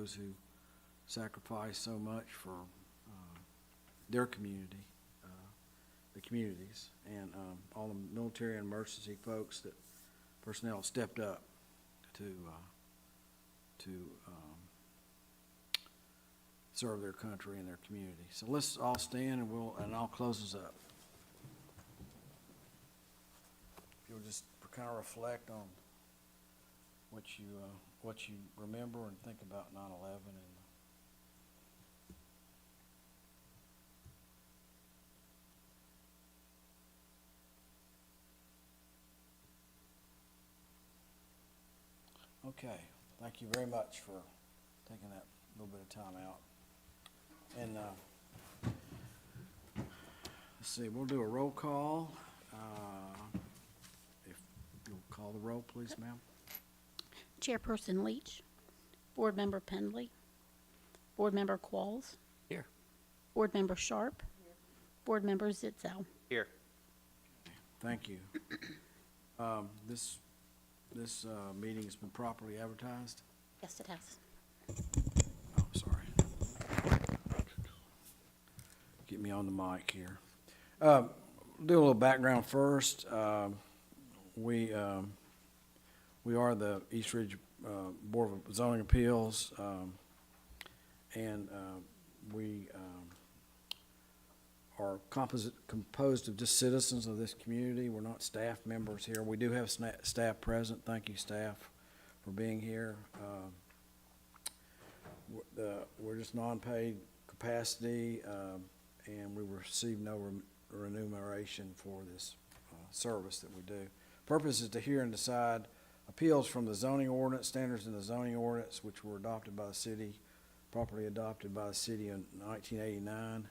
those who sacrifice so much for their community, the communities, and all the military and emergency folks that personnel stepped up to serve their country and their community. So let's all stand and I'll close us up. If you'll just kind of reflect on what you remember and think about 9/11 and okay. Thank you very much for taking that little bit of time out. And let's see, we'll do a roll call. If you'll call the roll, please, ma'am. Chairperson Leach, Board Member Pendley, Board Member Qualls. Here. Board Member Sharp. Here. Board Member Zitzel. Here. Thank you. This meeting has been properly advertised? Yes, it has. Oh, sorry. Get me on the mic here. Do a little background first. We are the East Ridge Board of Zoning Appeals, and we are composed of just citizens of this community. We're not staff members here. We do have staff present. Thank you, staff, for being here. We're just non-paid capacity, and we receive no remuneration for this service that we do. Purpose is to hear and decide appeals from the zoning ordinance, standards in the zoning ordinance, which were adopted by the city, properly adopted by the city in 1989.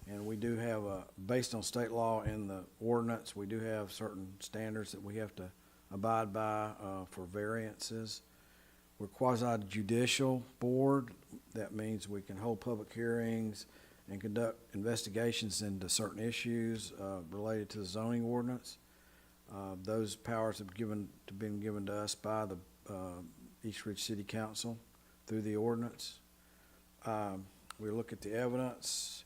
And we do have, based on state law and the ordinance, we do have certain standards that we have to abide by for variances. We're quasi-judicial board. That means we can hold public hearings and conduct investigations into certain issues related to the zoning ordinance. Those powers have been given to us by the East Ridge City Council through the ordinance. We look at the evidence.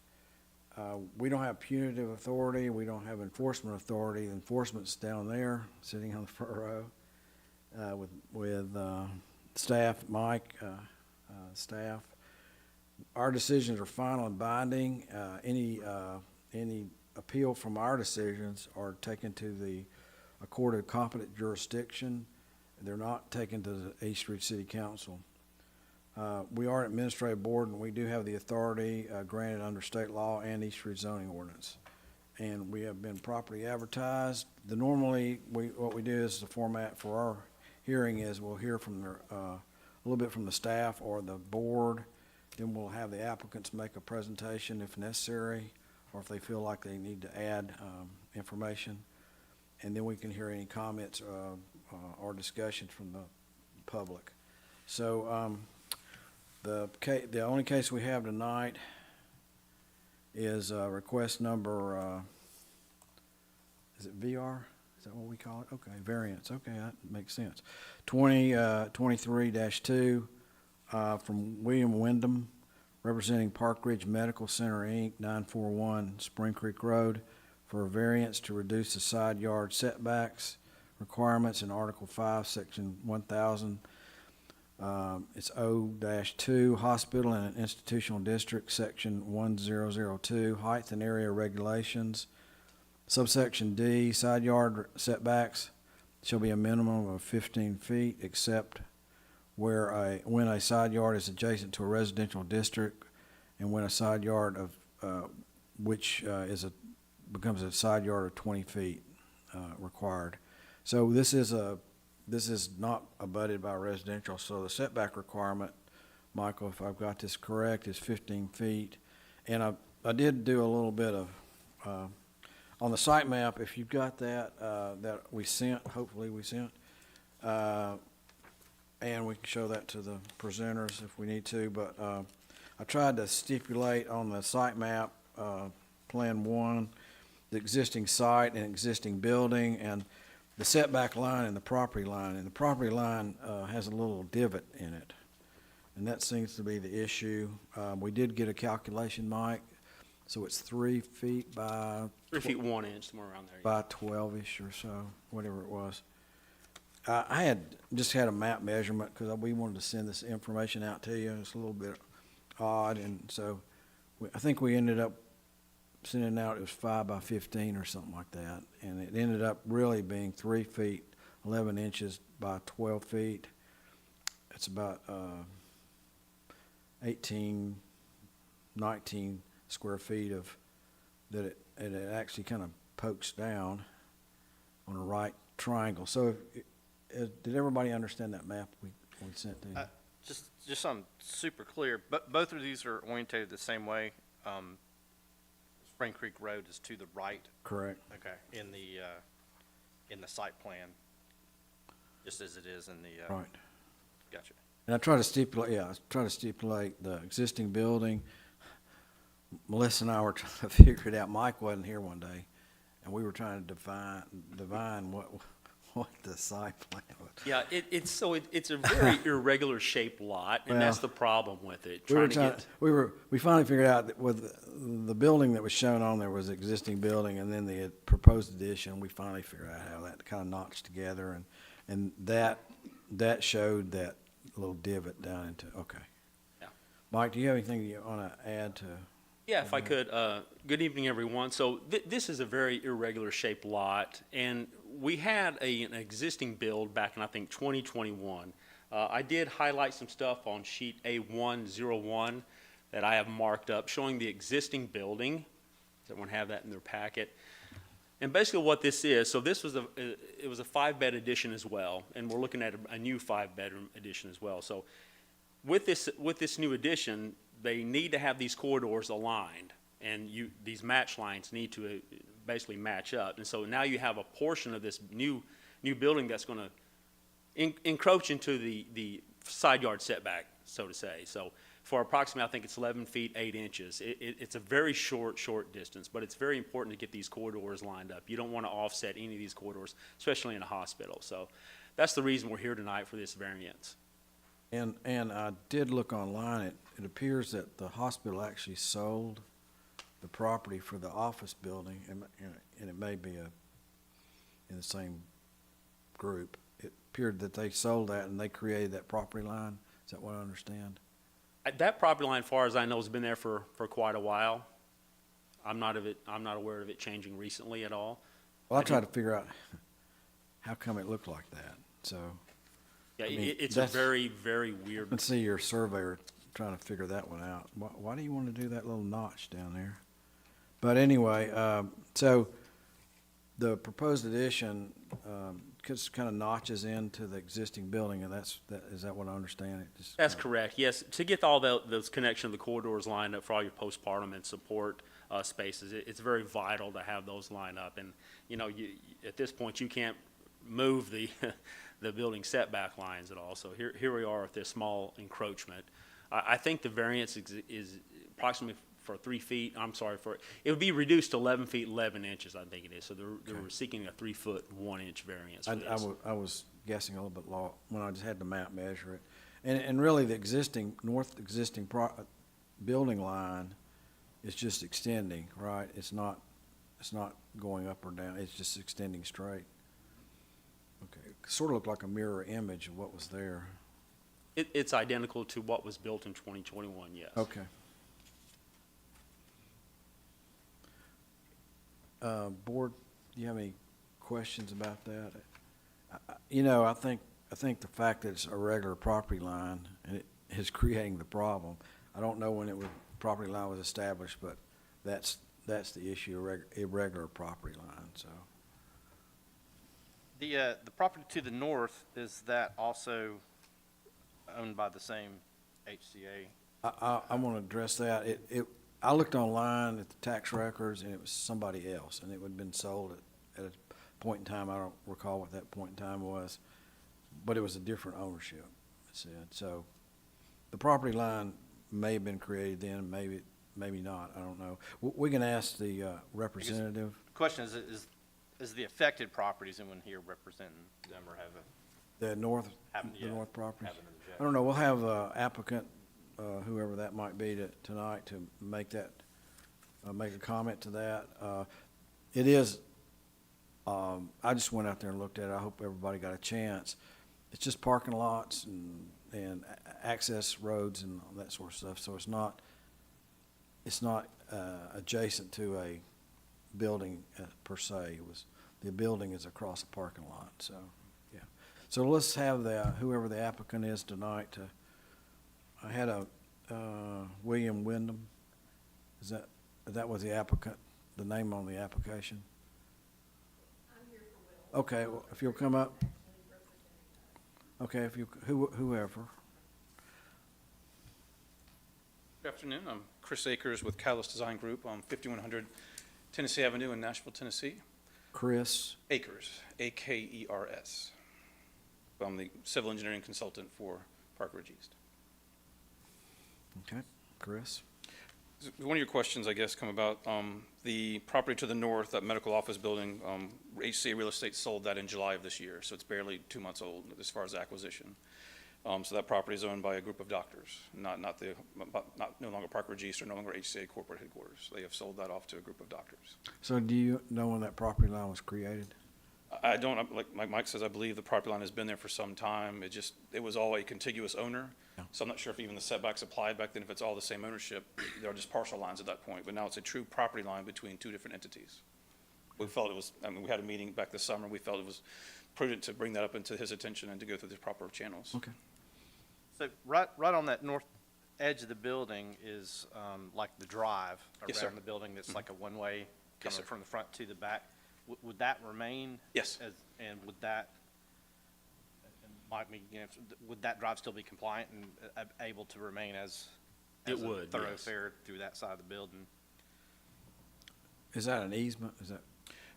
We don't have punitive authority. We don't have enforcement authority. Enforcement's down there, sitting on the front row with staff, Mike, staff. Our decisions are final and binding. Any appeal from our decisions are taken to the court of competent jurisdiction. They're not taken to the East Ridge City Council. We are an administrative board, and we do have the authority granted under state law and East Ridge zoning ordinance. And we have been properly advertised. What we do is the format for our hearing is we'll hear from a little bit from the staff or the board. Then we'll have the applicants make a presentation if necessary, or if they feel like they need to add information. And then we can hear any comments or discussions from the public. So the only case we have tonight is request number, is it VR? Is that what we call it? Okay, variance. Okay, that makes sense. 2023-2 from William Wyndham, representing Park Ridge Medical Center, Inc., 941 Spring Creek Road, for a variance to reduce the side yard setbacks requirements in Article 5, Section 1000. It's O-2, Hospital and Institutional District, Section 1002, Height and Area Regulations. Subsection D, side yard setbacks shall be a minimum of 15 feet, except when a side yard is adjacent to a residential district, and when a side yard of becomes a side yard of 20 feet required. So this is not abutted by residential, so the setback requirement, Michael, if I've got this correct, is 15 feet. And I did do a little bit of, on the site map, if you've got that, that we sent, hopefully we sent, and we can show that to the presenters if we need to, but I tried to stipulate on the site map, Plan 1, the existing site and existing building, and the setback line and the property line. And the property line has a little divot in it. and that seems to be the issue. We did get a calculation, Mike, so it's 3 feet by 3 feet 1 inch, somewhere around there. by 12-ish or so, whatever it was. I had just had a map measurement because we wanted to send this information out to you. It's a little bit odd, and so I think we ended up sending out, it was 5 by 15 or something like that, and it ended up really being 3 feet 11 inches by 12 feet. It's about 18, 19 square feet of that it actually kind of pokes down on a right triangle. So did everybody understand that map we sent to you? Just so I'm super clear, but both of these are orientated the same way. Spring Creek Road is to the right, Correct. okay, in the site plan, just as it is in the, Right. gotcha. And I try to stipulate the existing building. Melissa and I were trying to figure it out. Mike wasn't here one day, and we were trying to divine what the site plan was. Yeah, it's a very irregular shaped lot, and that's Well, the problem with it. We finally figured out that with the building that was shown on there was the existing building, and then the proposed addition. We finally figured out how that kind of notched together, and that showed that little divot down into, okay. Yeah. Mike, do you have anything you want to add to? Yeah, if I could. Good evening, everyone. So this is a very irregular shaped lot, and we had an existing build back in, I think, 2021. I did highlight some stuff on sheet A101 that I have marked up showing the existing building. Does everyone have that in their packet? And basically what this is, so this was it was a 5-bed addition as well, and we're looking at a new 5-bedroom addition as well. So with this new addition, they need to have these corridors aligned, and these match lines need to basically match up. And so now you have a portion of this new building that's going to encroach into the side yard setback, so to say. So for approximately, I think it's 11 feet 8 inches. It's a very short distance, but it's very important to get these corridors lined up. You don't want to offset any of these corridors, especially in a hospital. So that's the reason we're here tonight for this variance. And I did look online. It appears that the hospital actually sold the property for the office building, and it may be in the same group. It appeared that they sold that and they created that property line. Is that what I understand? That property line, as far as I know, has been there for quite a while. I'm not aware of it changing recently at all. Well, I tried to figure out how come it looked like that. So Yeah, I mean, it's a that's- very, very weird. let's see your surveyor trying to figure that one out. Why do you want to do that little notch down there? But anyway, so the proposed addition just kind of notches into the existing building, and is that what I understand? That's correct, yes. To get all those connection of the corridors lined up for all your postpartum and support spaces, it's very vital to have those lined up. And, at this point, you can't move the the building setback lines at all. So here we are with this small encroachment. I think the variance is approximately for 3 feet. It would be reduced to 11 feet 11 inches, I think it is. So they were seeking a 3 foot 1 inch variance for this. I was guessing a little bit low when I just had the map measure it. And really, the existing building line is just extending, right? It's not going up or down. It's just extending straight. Okay, sort of looked like a mirror image of what was there. It's identical to what was built in 2021, yes. Okay. Board, do you have any questions about that? I think the fact that it's a regular property line and it is creating the problem. I don't know when property line was established, but that's the issue, irregular property line, so. The property to the north, is that also owned by the same HCA? I want to address that. I looked online at the tax records, and it was somebody else, and it would have been sold at a point in time. I don't recall what that point in time was, but it was a different ownership, it said. So the property line may have been created then, maybe not, I don't know. We can ask the representative. The question is the affected properties anyone here representing them or have The north, Haven't the yet. north property? Haven't objected. I don't know, we'll have applicant, whoever that might be tonight to make that, make a comment to that. It is, I just went out there and looked at it. I hope everybody got a chance. It's just parking lots and access roads and all that sort of stuff, so it's not adjacent to a building per se. The building is across the parking lot, so, yeah. So let's have whoever the applicant is tonight I had William Wyndham. That was the applicant, the name on the application? I'm here for Will. Okay, well, if you'll come up. Okay, if you, whoever. Good afternoon. I'm Chris Akers with Catalyst Design Group on 5100 Tennessee Avenue in Nashville, Tennessee. Chris, Akers, A-K-E-R-S. I'm the civil engineering consultant for Park Ridge East. okay, Chris. One of your questions, I guess, come about the property to the north, that medical office building. HCA Real Estate sold that in July of this year, so it's barely 2 months old as far as acquisition. So that property is owned by a group of doctors, not no longer Park Ridge East or no longer HCA corporate headquarters. They have sold that off to a group of doctors. So do you know when that property line was created? I don't, like Mike says, I believe the property line has been there for some time. It was all a contiguous owner. Yeah. So I'm not sure if even the setbacks applied back then, if it's all the same ownership. They're just partial lines at that point, but now it's a true property line between two different entities. We felt it was, we had a meeting back this summer. We felt it was prudent to bring that up into his attention and to go through the proper channels. Okay. So right on that north edge of the building is like the drive Yes, sir. around the building that's like a one-way Yes, coming sir. from the front to the back. Would that remain? Yes. And would that, and Mike, would that drive still be compliant and able to remain as It a would, yes. thoroughfare through that side of the building? Is that an easement? Is that,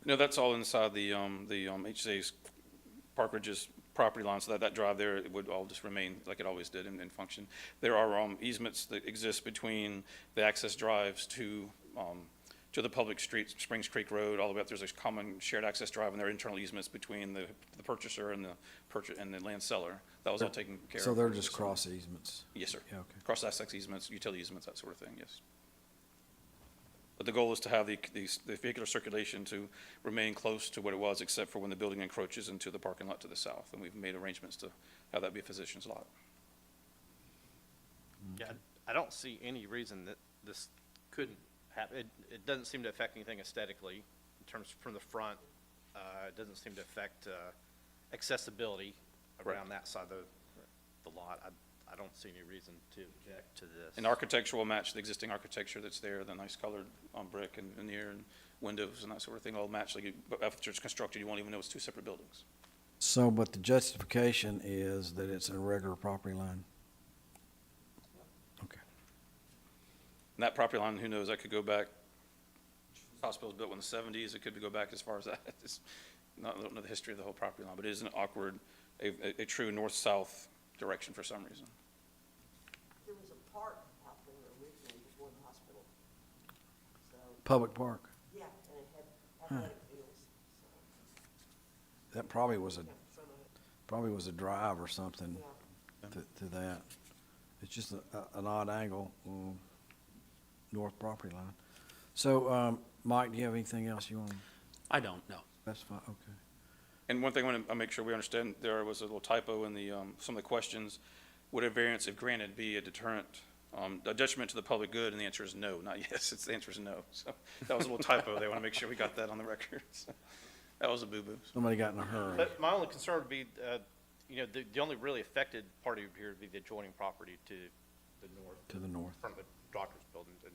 No, that's all inside the HCA's Park Ridge's property line, so that drive there, it would all just remain like it always did and function. There are easements that exist between the access drives to the public street, Springs Creek Road, all the way up. There's a common shared access drive, and there are internal easements between the purchaser and the land seller. That was all taken care of. so they're just cross easements? Yes, sir. Yeah, okay. Cross-access easements, utility easements, that sort of thing, yes. But the goal is to have the vehicular circulation to remain close to what it was, except for when the building encroaches into the parking lot to the south. And we've made arrangements to have that be a physician's lot. Yeah, I don't see any reason that this couldn't happen. It doesn't seem to affect anything aesthetically in terms from the front. It doesn't seem to affect accessibility around that side of the lot. I don't see any reason to object to this. And architecture will match the existing architecture that's there, the nice colored brick and veneer and windows and that sort of thing, all match. Like, after it's constructed, you won't even know it's two separate buildings. So, but the justification is that it's a regular property line? Okay. And that property line, who knows, that could go back, the hospital was built in the 70s, it could go back as far as that. I don't know the history of the whole property line, but it is an awkward, a true north-south direction for some reason. There was a park out there originally before the hospital. So, Public park? yeah, and it had athletic fields, so, That probably was some of it, a drive or something yeah. to that. It's just an odd angle, north property line. So, Mike, do you have anything else you want to I don't know. specify? Okay. And one thing I want to make sure we understand, there was a little typo in the, some of the questions. Would a variance, if granted, be a deterrent, a detriment to the public good? And the answer is no, not yes. The answer is no. So that was a little typo there. I want to make sure we got that on the record. So that was a boo-boo. Somebody got in a hurry. But my only concern would be, the only really affected party here would be the adjoining property to the north. To the north. From the doctor's building, and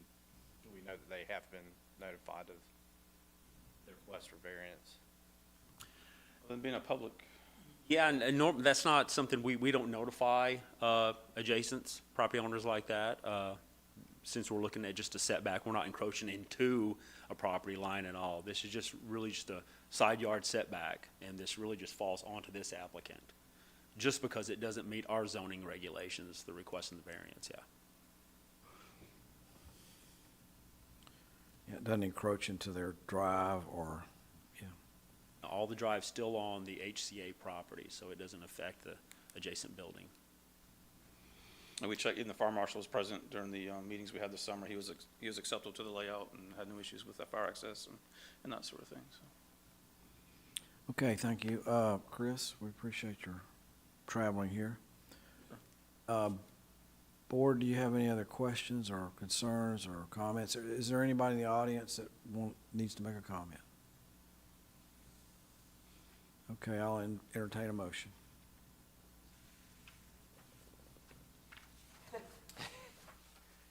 we know that they have been notified of their request for variance. Than being a public, Yeah, and that's not something we don't notify adjacents, property owners like that. Since we're looking at just a setback, we're not encroaching into a property line at all. This is just really just a side yard setback, and this really just falls onto this applicant. Just because it doesn't meet our zoning regulations, the request in the variance, yeah. Yeah, it doesn't encroach into their drive or, yeah. All the drive's still on the HCA property, so it doesn't affect the adjacent building. And we checked, and the fire marshal was present during the meetings we had this summer. He was acceptable to the layout and had no issues with that fire access and that sort of thing, so. Okay, thank you. Chris, we appreciate your traveling here. Board, do you have any other questions or concerns or comments? Is there anybody in the audience that needs to make a comment? Okay, I'll entertain a motion.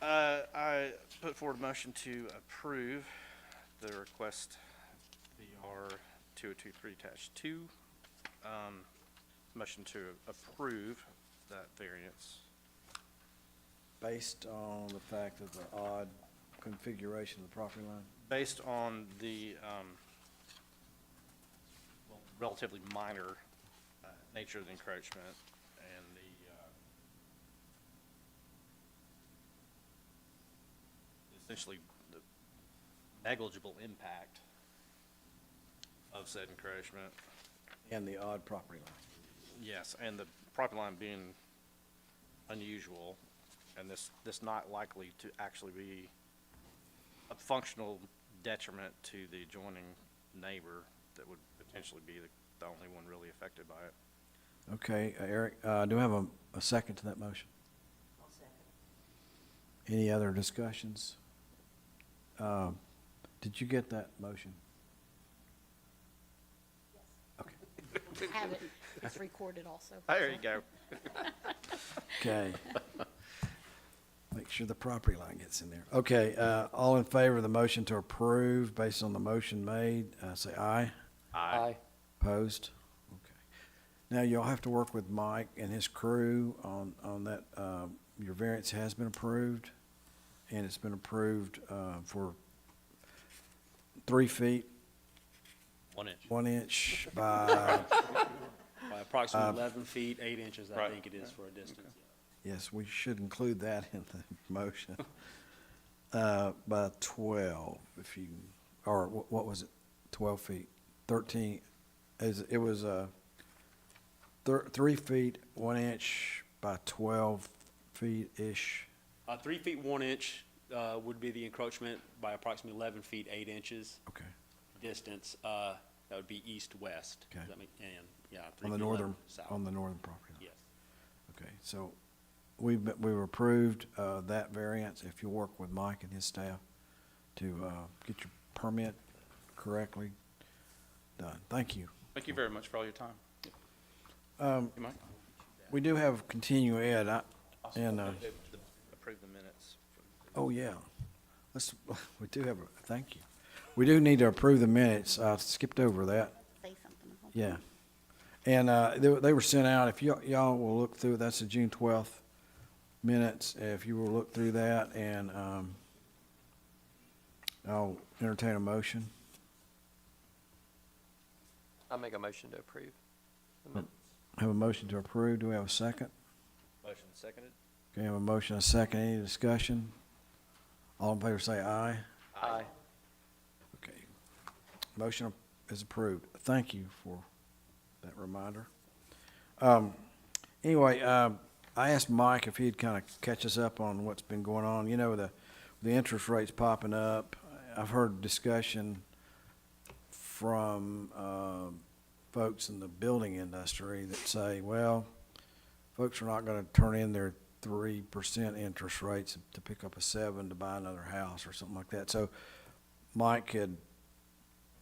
I put forward a motion to approve the request VR 2023-2. Motion to approve that variance. Based on the fact of the odd configuration of the property line? Based on the relatively minor nature of the encroachment and the essentially the negligible impact of said encroachment. And the odd property line. Yes, and the property line being unusual, and this not likely to actually be a functional detriment to the adjoining neighbor that would potentially be the only one really affected by it. Okay, Eric, do we have a second to that motion? I'll second. Any other discussions? Did you get that motion? Have it. It's recorded also. There you go. Okay. Make sure the property line gets in there. Okay, all in favor of the motion to approve based on the motion made, say aye. Aye. Opposed? Okay. Now, you'll have to work with Mike and his crew on that. Your variance has been approved, and it's been approved for 3 feet, 1 inch. 1 inch by, By approximately 11 feet, 8 inches, I Right. think it is for a distance. yes, we should include that in the motion. By 12, if you, or what was it? 12 feet, 13, it was 3 feet, 1 inch by 12 feet-ish. 3 feet, 1 inch would be the encroachment by approximately 11 feet, 8 inches Okay. distance. That would be east-west. Okay. Does that make, and, yeah, 3 On the feet 11 northern, south. on the northern property line. Yes. Okay, so we were approved that variance, if you work with Mike and his staff to get your permit correctly done. Thank you. Thank you very much for all your time. You Mike? We do have continue ed, and, Approve the minutes. oh, yeah. We do have, thank you. We do need to approve the minutes. I skipped over that. Say something. Yeah. And they were sent out. If y'all will look through, that's the June 12th minutes. If you will look through that, and I'll entertain a motion. I'll make a motion to approve. the minutes. Have a motion to approve. Do we have a second? Motion seconded. Okay, have a motion, and a second. Any discussion? All in favor say aye. Aye. Okay. Motion is approved. Thank you for that reminder. Anyway, I asked Mike if he'd kind of catch us up on what's been going on. You know, the interest rates popping up. I've heard discussion from folks in the building industry that say, well, folks are not going to turn in their 3% interest rates to pick up a 7 to buy another house or something like that. So Mike could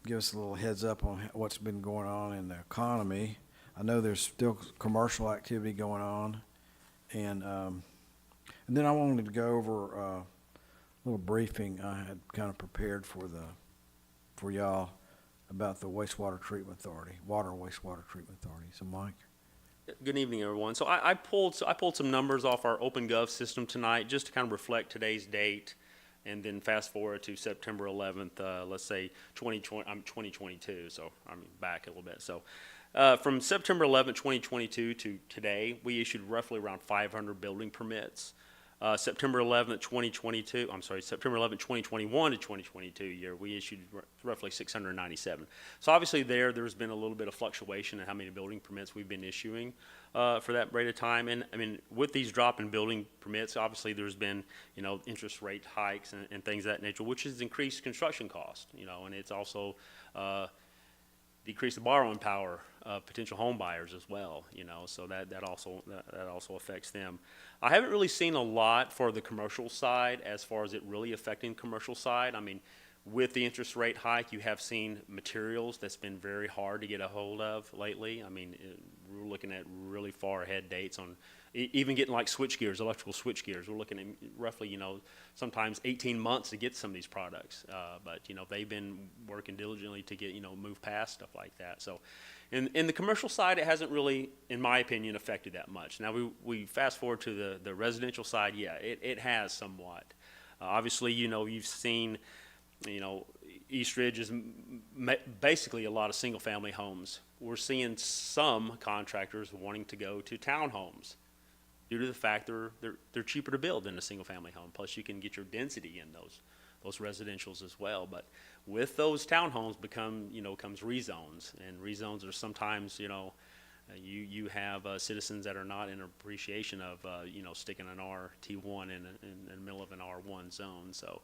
give us a little heads up on what's been going on in the economy. I know there's still commercial activity going on, and then I wanted to go over a little briefing I had kind of prepared for y'all about the wastewater treatment authority, water wastewater treatment authority. So, Mike. Good evening, everyone. So I pulled some numbers off our OpenGov system tonight just to kind of reflect today's date, and then fast forward to September 11th, let's say 2022. So I'm back a little bit. So from September 11th, 2022 to today, we issued roughly around 500 building permits. September 11th, 2022, I'm sorry, September 11th, 2021 to 2022 year, we issued roughly 697. So obviously there's been a little bit of fluctuation in how many building permits we've been issuing for that rate of time. And I mean, with these drop in building permits, obviously there's been, interest rate hikes and things of that nature, which has increased construction costs, and it's also decreased the borrowing power of potential home buyers as well, so that also affects them. I haven't really seen a lot for the commercial side as far as it really affecting commercial side. I mean, with the interest rate hike, you have seen materials that's been very hard to get a hold of lately. I mean, we're looking at really far ahead dates on even getting like switch gears, electrical switch gears. We're looking at roughly, sometimes 18 months to get some of these products. But they've been working diligently to get, move past stuff like that. So in the commercial side, it hasn't really, in my opinion, affected that much. Now we fast forward to the residential side. Yeah, it has somewhat. Obviously, you've seen, East Ridge is basically a lot of single-family homes. We're seeing some contractors wanting to go to townhomes due to the fact they're cheaper to build than a single-family home. Plus, you can get your density in those residentials as well. But with those townhomes comes rezones, and rezones are sometimes, you have citizens that are not in appreciation of, sticking an RT1 in the middle of an R1 zone. So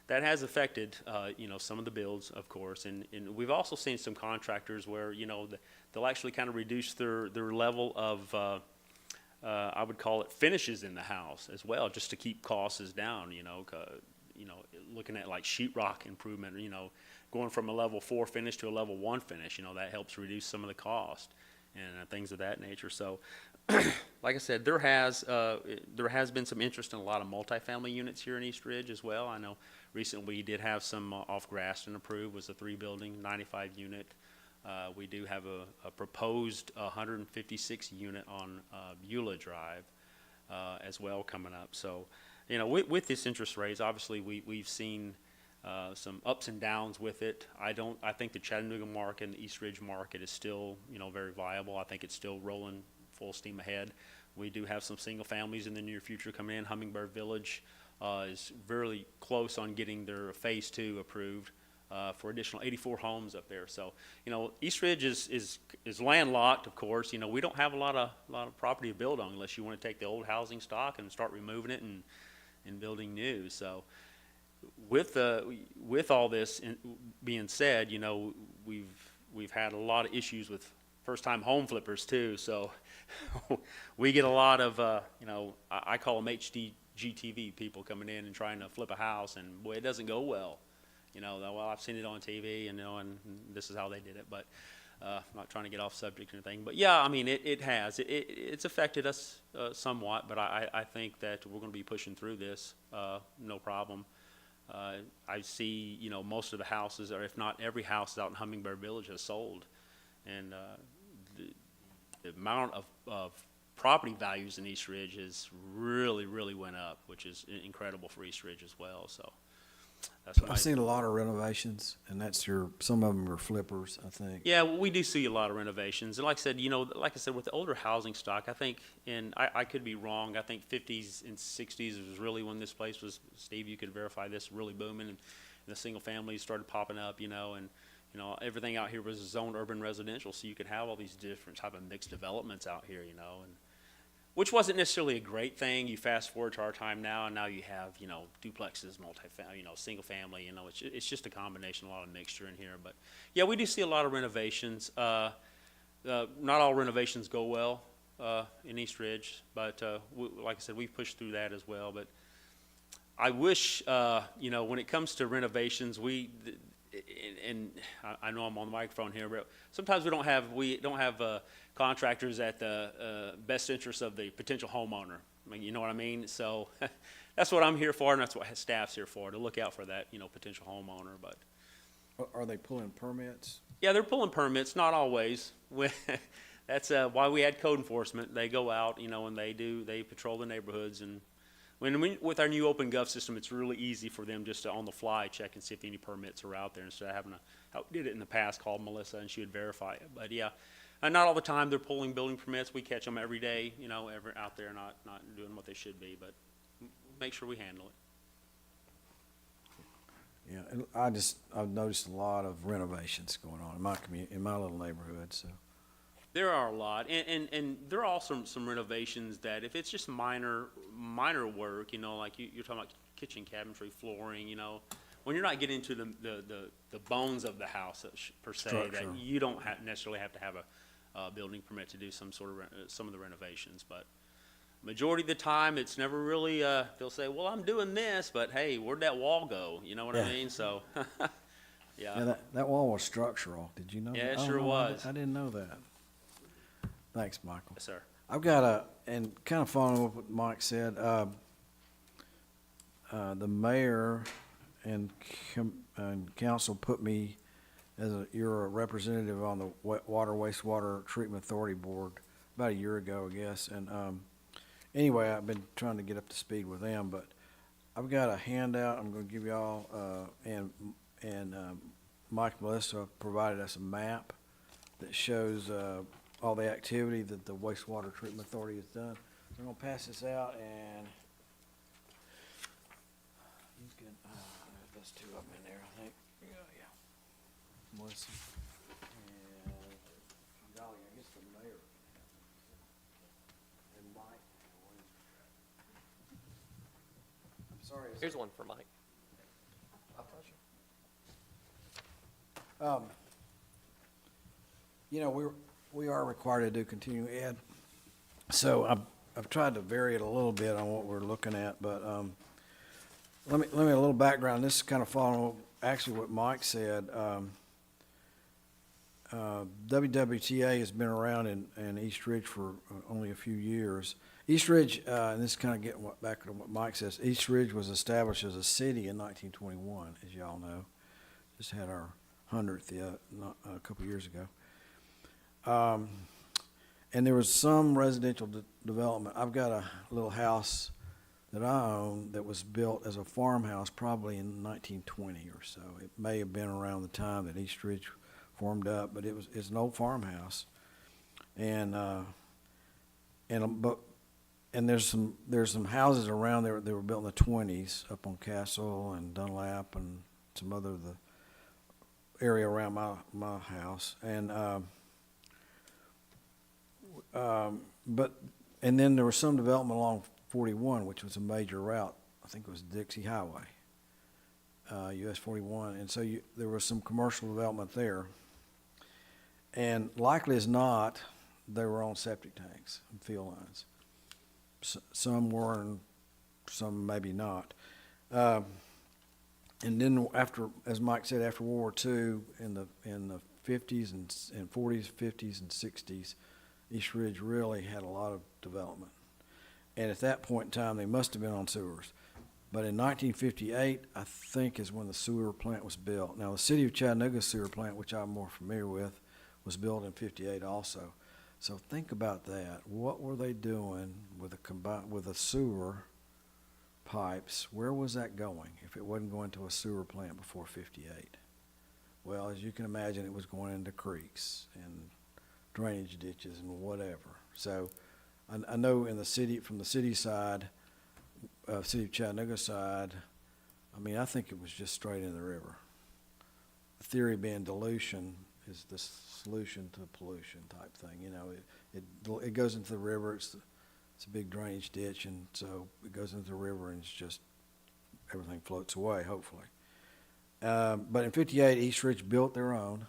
that has affected, some of the builds, of course, and we've also seen some contractors where, they'll actually kind of reduce their level of, I would call it finishes in the house as well, just to keep costs down, looking at like sheetrock improvement, going from a level 4 finish to a level 1 finish, that helps reduce some of the cost and things of that nature. So, like I said, there has been some interest in a lot of multifamily units here in East Ridge as well. I know recently we did have some off Graston approved, was a 3-building, 95 unit. We do have a proposed 156 unit on Beulah Drive as well coming up. So, with this interest rates, obviously we've seen some ups and downs with it. I think the Chattanooga market and the East Ridge market is still, very viable. I think it's still rolling full steam ahead. We do have some single families in the near future coming in. Hummingbird Village is very close on getting their phase 2 approved for additional 84 homes up there. So, East Ridge is landlocked, of course. We don't have a lot of property to build on unless you want to take the old housing stock and start removing it and building new. So, with all this being said, we've had a lot of issues with first-time home flippers too. So, we get a lot of I call them HGTV people coming in and trying to flip a house, and boy, it doesn't go well. Well, I've seen it on TV, and this is how they did it. But I'm not trying to get off subject or anything. But yeah, I mean, it has. It's affected us somewhat, but I think that we're going to be pushing through this, no problem. I see, most of the houses, or if not every house out in Hummingbird Village has sold. And the amount of property values in East Ridge has really, really went up, which is incredible for East Ridge as well. So that's what I've seen a lot of renovations, and some of them are flippers, I think. Yeah, we do see a lot of renovations. And like I said, with the older housing stock, I think, and I could be wrong, I think 50s and 60s was really when this place was, Steve, you could verify this, really booming, and the single families started popping up, and everything out here was zoned urban residential, so you could have all these different type of mixed developments out here, and which wasn't necessarily a great thing. You fast forward to our time now, and now you have, duplexes, multi-family, single family, it's just a combination, a lot of mixture in here. But yeah, we do see a lot of renovations. Not all renovations go well in East Ridge, but like I said, we've pushed through that as well. But I wish, when it comes to renovations, and I know I'm on the microphone here, but sometimes we don't have contractors at the best interest of the potential homeowner. I mean, you know what I mean? So that's what I'm here for, and that's what staff's here for, to look out for that, potential homeowner. But Are they pulling permits? yeah, they're pulling permits, not always. That's why we had code enforcement. They go out, and they patrol the neighborhoods. And with our new Open Gov system, it's really easy for them just to, on the fly, check and see if any permits are out there instead of having did it in the past, called Melissa, and she would verify it. But yeah, not all the time they're pulling building permits. We catch them every day, out there not doing what they should be. But make sure we handle it. Yeah, and I've noticed a lot of renovations going on in my in my little neighborhood, so. There are a lot, and there are also some renovations that if it's just minor work, like you're talking about kitchen cabinetry, flooring, when you're not getting into the bones of the house per se, Structure. that you don't necessarily have to have a building permit to do some of the renovations, but majority of the time, it's never really, they'll say, well, I'm doing this, but hey, where'd that wall go? You know what Yeah. I mean? So, Yeah, yeah. that wall was structural. Did you know that? Yeah, it Oh, sure no, was. I didn't know that. Thanks, Michael. Yes, sir. I've got and kind of following up what Mike said, the mayor and council put me you're a representative on the Water Wastewater Treatment Authority Board about a year ago, I guess. And anyway, I've been trying to get up to speed with them, but I've got a handout I'm going to give y'all, and Mike and Melissa provided us a map that shows all the activity that the Wastewater Treatment Authority has done. So I'm going to pass this out, and you can, there's two of them in there, I think. Yeah. Melissa and Dolly, I guess the mayor. And Mike. I'm sorry. Here's one for Mike. We are required to do continuing ed, so I've tried to vary it a little bit on what we're looking at, but let me a little background. This is kind of following actually what Mike said. WWTA has been around in East Ridge for only a few years. East Ridge, and this is kind of getting back to what Mike says, East Ridge was established as a city in 1921, as y'all know. Just had our 100th a couple years ago. And there was some residential development. I've got a little house that I own that was built as a farmhouse probably in 1920 or so. It may have been around the time that East Ridge formed up, but it's an old farmhouse. And there's some houses around there that were built in the 20s up on Castle and Dunlap and some other the area around my house. And and then there was some development along 41, which was a major route. I think it was Dixie Highway, US 41. And so there was some commercial development there. And likely as not, they were on septic tanks and field lines. Some were and some maybe not. And then as Mike said, after World War II, in the 50s and 40s, 50s, and 60s, East Ridge really had a lot of development. And at that point in time, they must have been on sewers. But in 1958, I think, is when the sewer plant was built. Now, the City of Chattanooga sewer plant, which I'm more familiar with, was built in 58 also. So think about that. What were they doing with the sewer pipes? Where was that going if it wasn't going to a sewer plant before 58? Well, as you can imagine, it was going into creeks and drainage ditches and whatever. So I know in the city, from the city side, City of Chattanooga side, I mean, I think it was just straight in the river. The theory being dilution is the solution to pollution type thing. It goes into the river. It's a big drainage ditch, and so it goes into the river, and it's just everything floats away, hopefully. But in 58, East Ridge built their own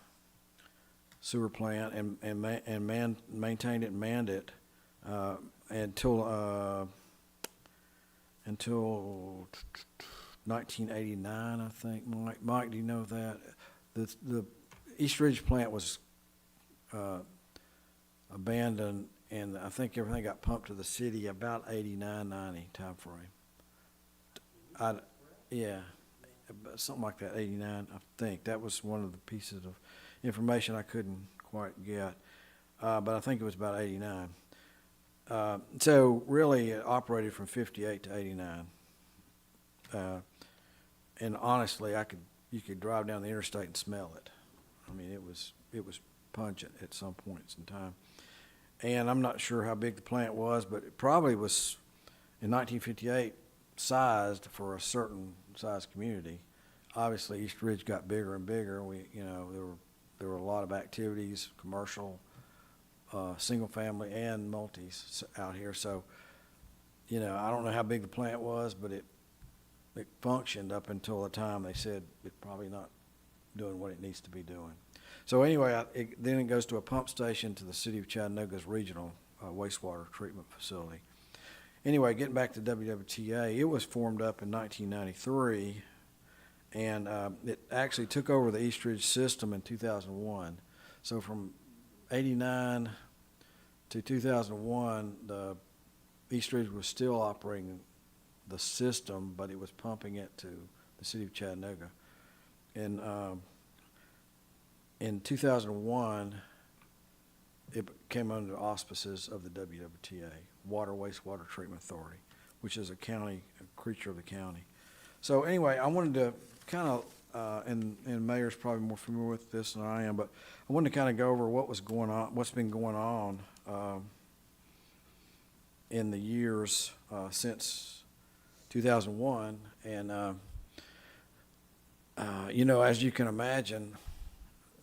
sewer plant and maintained it and manned it until 1989, I think. Mike, do you know that? The East Ridge plant was abandoned, and I think everything got pumped to the city about 89, 90 time frame. Yeah, something like that, 89, I think. That was one of the pieces of information I couldn't quite get, but I think it was about 89. So really, it operated from 58 to 89. And honestly, you could drive down the interstate and smell it. I mean, it was pungent at some points in time. And I'm not sure how big the plant was, but it probably was, in 1958, sized for a certain size community. Obviously, East Ridge got bigger and bigger. There were a lot of activities, commercial, single family and multis out here. So, I don't know how big the plant was, but it functioned up until the time they said it's probably not doing what it needs to be doing. So anyway, then it goes to a pump station to the city of Chattanooga's regional wastewater treatment facility. Anyway, getting back to WWTA, it was formed up in 1993, and it actually took over the East Ridge system in 2001. So from 89 to 2001, the East Ridge was still operating the system, but it was pumping it to the city of Chattanooga. And in 2001, it came under the auspices of the WWTA, Water Wastewater Treatment Authority, which is a creature of the county. So anyway, I wanted to kind of, and Mayor's probably more familiar with this than I am, but I wanted to kind of go over what's been going on in the years since 2001. And, as you can imagine,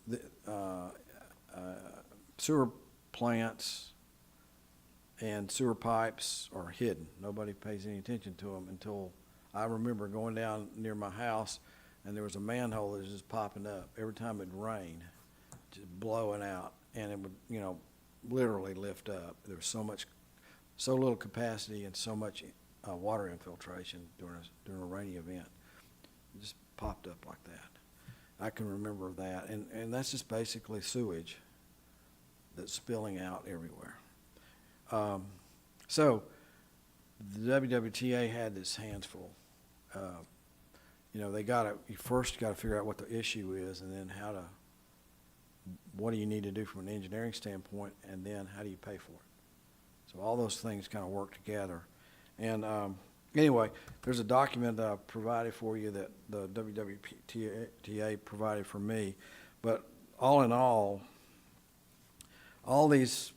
the sewer plants and sewer pipes are hidden. Nobody pays any attention to them until I remember going down near my house and there was a manhole that was just popping up every time it'd rain, just blowing out, and it would, literally lift up. There was so little capacity and so much water infiltration during a rainy event. It just popped up like that. I can remember that, and that's just basically sewage that's spilling out everywhere. So the WWTA had its hands full. You first got to figure out what the issue is, and then what do you need to do from an engineering standpoint, and then how do you pay for it? So all those things kind of work together. And anyway, there's a document that I provided for you that the WWTA provided for me. But all in all these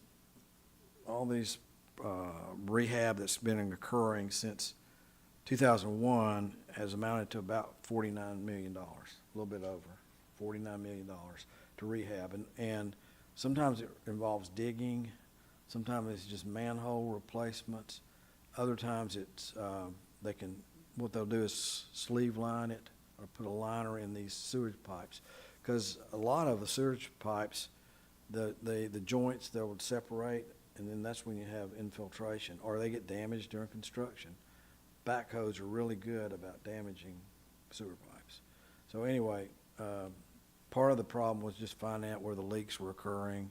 rehab that's been occurring since 2001 has amounted to about $49 million, a little bit over $49 million to rehab. And sometimes it involves digging, sometimes it's just manhole replacements. Other times it's, what they'll do is sleeve line it or put a liner in these sewage pipes. Because a lot of the sewage pipes, the joints, they would separate, and then that's when you have infiltration, or they get damaged during construction. Backhoes are really good about damaging sewer pipes. So anyway, part of the problem was just finding out where the leaks were occurring,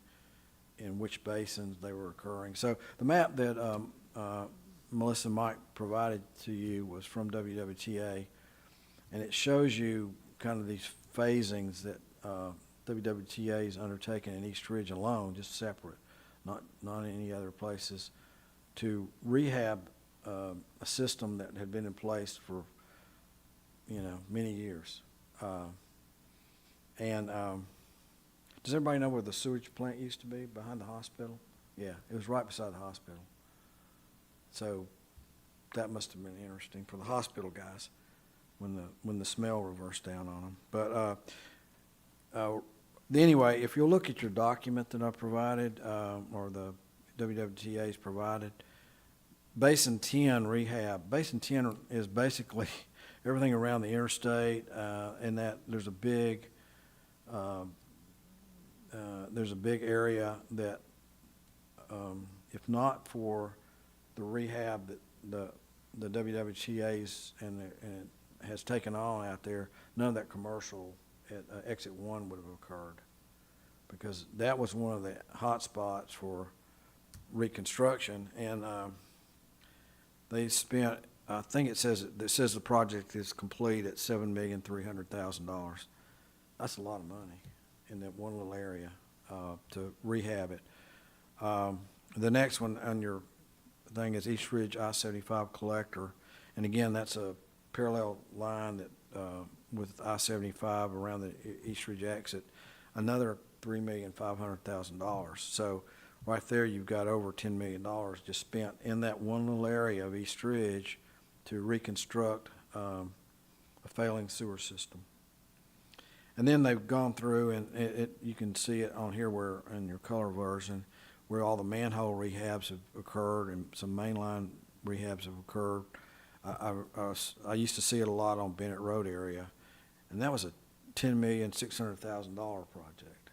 in which basins they were occurring. So the map that Melissa and Mike provided to you was from WWTA, and it shows you kind of these phasings that WWTA is undertaking in East Ridge alone, just separate, not any other places, to rehab a system that had been in place for many years. Does everybody know where the sewage plant used to be, behind the hospital? Yeah, it was right beside the hospital. So that must have been interesting for the hospital guys when the smell reversed down on them. But anyway, if you'll look at your document that I provided, or the WWTA's provided, Basin 10 rehab. Basin 10 is basically everything around the interstate, and that there's a big area that, if not for the rehab that the WWTA's and it has taken on out there, none of that commercial at Exit 1 would have occurred, because that was one of the hot spots for reconstruction. And they spent, I think it says the project is complete at $7,300,000. That's a lot of money in that one little area to rehab it. The next one on your thing is East Ridge I-75 collector, and again, that's a parallel line that with I-75 around the East Ridge exit, another $3,500,000. So right there, you've got over $10 million just spent in that one little area of East Ridge to reconstruct a failing sewer system. And then they've gone through, and you can see it on here where, in your color version, where all the manhole rehabs have occurred and some mainline rehabs have occurred. I used to see it a lot on Bennett Road area, and that was a $10,600,000 project.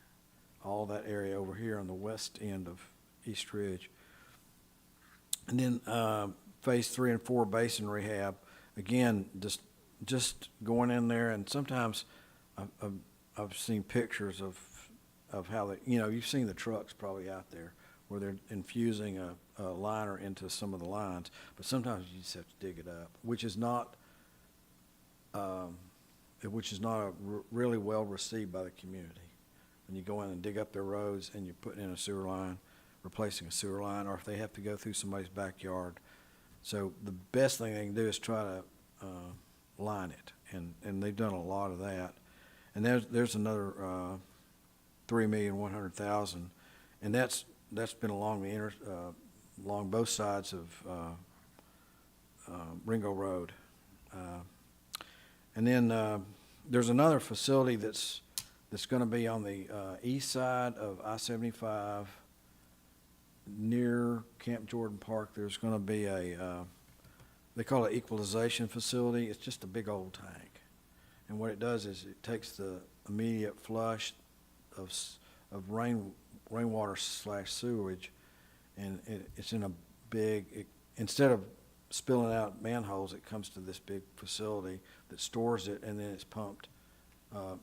All that area over here on the west end of East Ridge. And then phase 3 and 4 basin rehab, again, just going in there, and sometimes I've seen pictures of how they, you've seen the trucks probably out there where they're infusing a liner into some of the lines, but sometimes you just have to dig it up, which is not really well received by the community. When you go in and dig up their roads and you're putting in a sewer line, replacing a sewer line, or if they have to go through somebody's backyard. So the best thing they can do is try to line it, and they've done a lot of that. And there's another $3,100,000, and that's been along along both sides of Ringo Road. And then there's another facility that's going to be on the east side of I-75 near Camp Jordan Park. There's going to be they call it equalization facility. It's just a big old tank. And what it does is it takes the immediate flush of rainwater / sewage, and it's in a big, instead of spilling out manholes, it comes to this big facility that stores it, and then it's pumped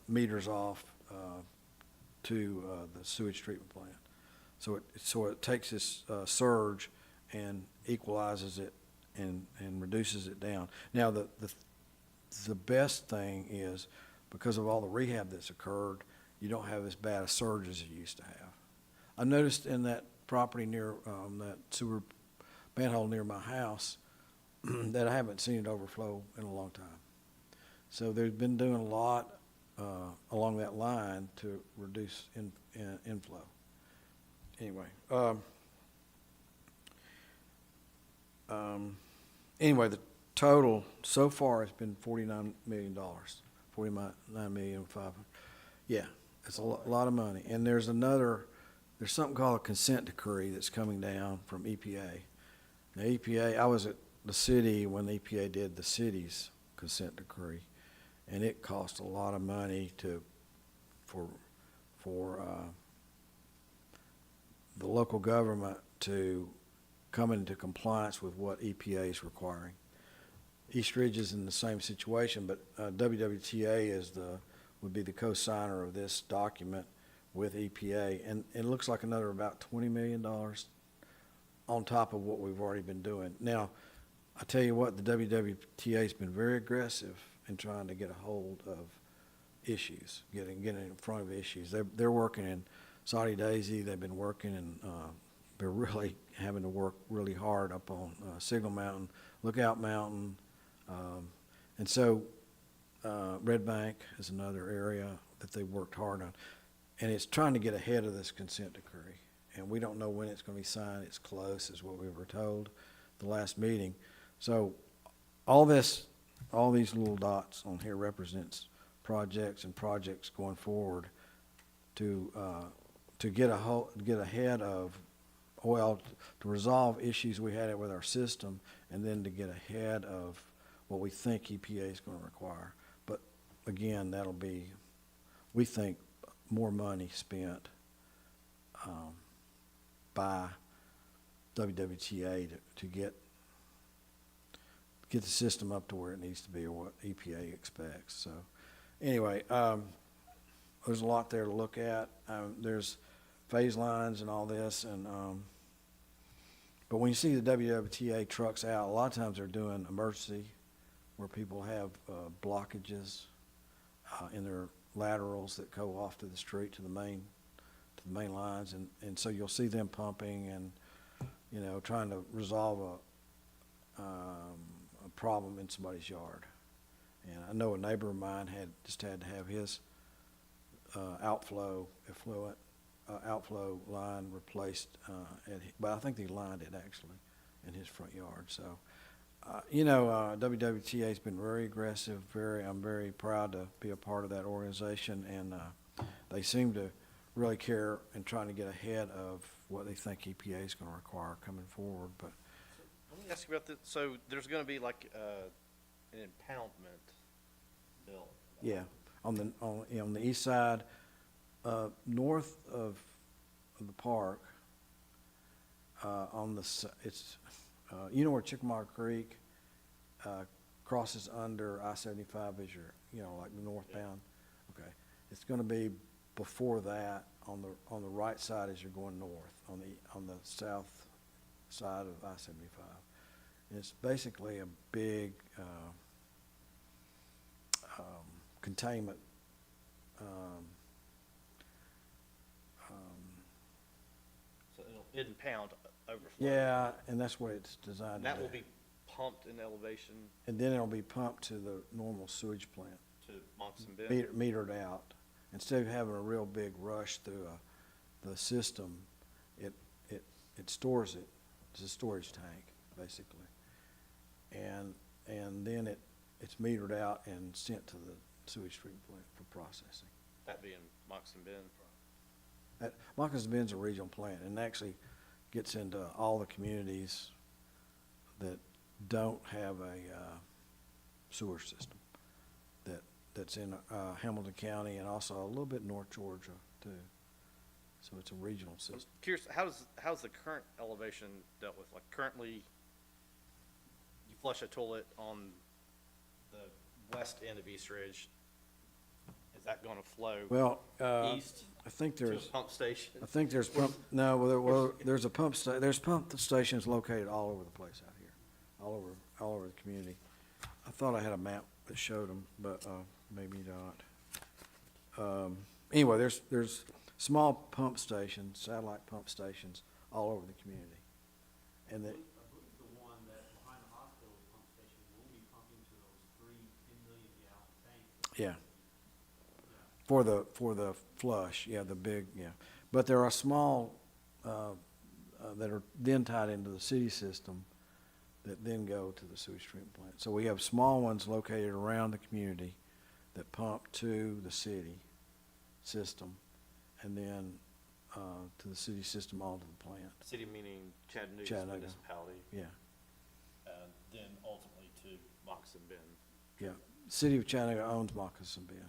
meters off to the sewage treatment plant. So it takes this surge and equalizes it and reduces it down. Now the best thing is, because of all the rehab that's occurred, you don't have as bad a surge as you used to have. I noticed in that property near that sewer manhole near my house that I haven't seen it overflow in a long time. So they've been doing a lot along that line to reduce inflow. Anyway, the total so far has been $49 million, $49,500,000. Yeah, it's a lot of money. And there's something called a consent decree that's coming down from EPA. Now EPA, I was at the city when the EPA did the city's consent decree, and it cost a lot of money for the local government to come into compliance with what EPA is requiring. East Ridge is in the same situation, but WWTA would be the co-signer of this document with EPA, and it looks like another about $20 million on top of what we've already been doing. Now, I tell you what, the WWTA has been very aggressive in trying to get a hold of issues, getting in front of issues. They're working in Saudi Daisy. They've been working, and they're really having to work really hard up on Signal Mountain, Lookout Mountain, and so Red Bank is another area that they've worked hard on, and it's trying to get ahead of this consent decree. And we don't know when it's going to be signed. It's close, is what we were told the last meeting. So all these little dots on here represents projects and projects going forward to get ahead of to resolve issues we had with our system, and then to get ahead of what we think EPA is going to require. But again, that'll be, we think, more money spent by WWTA to get the system up to where it needs to be, or what EPA expects. So anyway, there's a lot there to look at. There's phase lines and all this, and but when you see the WWTA trucks out, a lot of times they're doing emergency, where people have blockages in their laterals that go off to the street to the main lines, and so you'll see them pumping and trying to resolve a problem in somebody's yard. And I know a neighbor of mine had to have his outflow line replaced, but I think they lined it actually in his front yard. So WWTA's been very aggressive, I'm very proud to be a part of that organization, and they seem to really care and trying to get ahead of what they think EPA is going to require coming forward, but Let me ask you about this. So there's gonna be like, an impoundment bill. yeah, on the east side, north of the park, you know where Chickamauga Creek crosses under I-75 as you're, like northbound? Okay. It's gonna be before that, on the right side as you're going north, on the south side of I-75. And it's basically a big containment, So it'll impound overflow. yeah, and that's what it's designed And to that do. will be pumped in elevation And then it'll be pumped to the normal sewage plant, to Moccasin Bend. metered out. Instead of having a real big rush through the system, it stores it. It's a storage tank, basically. And then it's metered out and sent to the sewage treatment plant for processing. That being Moccasin Bend. Moccasin Bend's a regional plant, and actually gets into all the communities that don't have a sewer system, that's in Hamilton County and also a little bit North Georgia, too. So it's a regional I'm system. curious, how's the current elevation dealt with? Like currently, you flush a toilet on the west end of East Ridge. Is that gonna flow Well, east I think to a there's, pump station? there's a pump there's pump stations located all over the place out here, all over the community. I thought I had a map that showed them, but, maybe not. Anyway, there's small pump stations, satellite pump stations all over the community. And I believe the one that behind the hospital pump station will be pumping to those 10 million gallon tanks. yeah. For the flush, yeah, the big, yeah. But there are small, that are then tied into the city system that then go to the sewage treatment plant. So we have small ones located around the community that pump to the city system and then, to the city system onto the plant, City meaning Chattanooga Chattanooga. municipality, yeah. and then ultimately to Moccasin Bend. Yeah, City of Chattanooga owns Moccasin Bend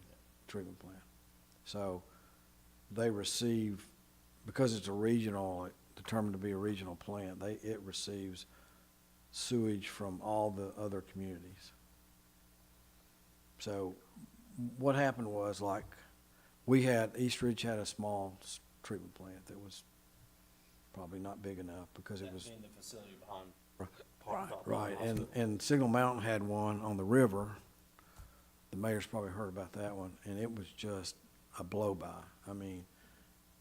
treatment plant. So they receive, because it's determined to be a regional plant, it receives sewage from all the other communities. So what happened was, like, East Ridge had a small treatment plant that was probably not big enough because it was. Being the facility behind. Right, and Signal Mountain had one on the river. The mayor's probably heard about that one, and it was just a blow-by. I mean,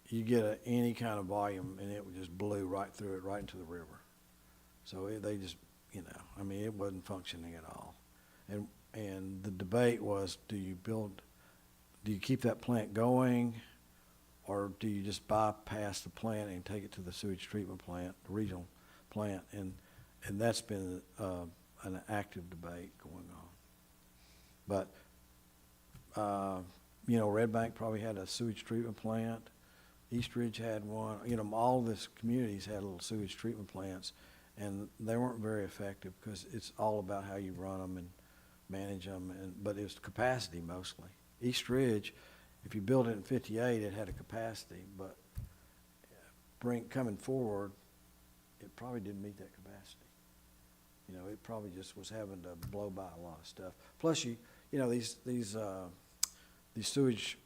you get any kind of volume, and it would just blew right through it, right into the river. So they just, I mean, it wasn't functioning at all. And the debate was, do you keep that plant going, or do you just bypass the plant and take it to the sewage treatment plant, the regional plant? And that's been an active debate going on. But, Red Bank probably had a sewage treatment plant. East Ridge had one. All these communities had little sewage treatment plants, and they weren't very effective because it's all about how you run them and manage them. But it was capacity mostly. East Ridge, if you built it in '58, it had a capacity, but coming forward, it probably didn't meet that capacity. It probably just was having to blow by a lot of stuff. Plus, these sewage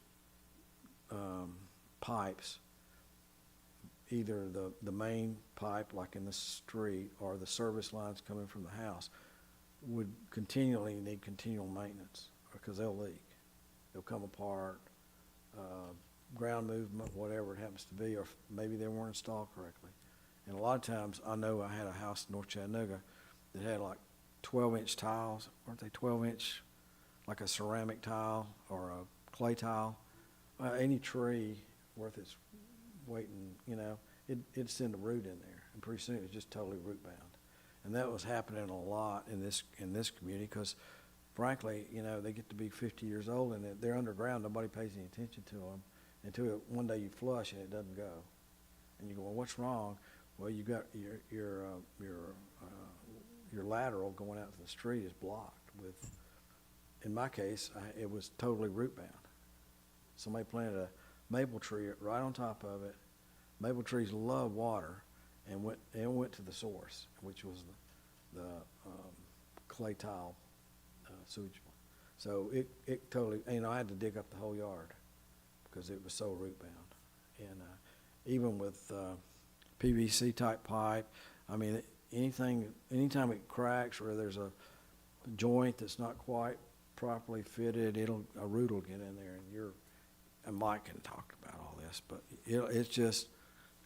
pipes, either the main pipe, like in the street, or the service lines coming from the house, would continually need continual maintenance because they'll leak. They'll come apart, ground movement, whatever it happens to be, or maybe they weren't installed correctly. And a lot of times, I know I had a house in North Chattanooga that had like 12-inch tiles, weren't they 12-inch, like a ceramic tile or a clay tile? Any tree worth its weight in, it'd send a root in there, and pretty soon it was just totally root bound. And that was happening a lot in this community, because frankly, you know, they get to be 50 years old and they're underground, nobody pays any attention to them until one day you flush and it doesn't go. And you go, well, what's wrong? Well, you got your lateral going out to the street is blocked with, in my case, it was totally root bound. Somebody planted a maple tree right on top of it. Maple trees love water, and went to the source, which was the clay tile sewage. So it totally, you know, I had to dig up the whole yard because it was so root bound. And even with PVC type pipe, I mean, anytime it cracks or there's a joint that's not quite properly fitted, a root will get in there, and Mike can talk about all this, but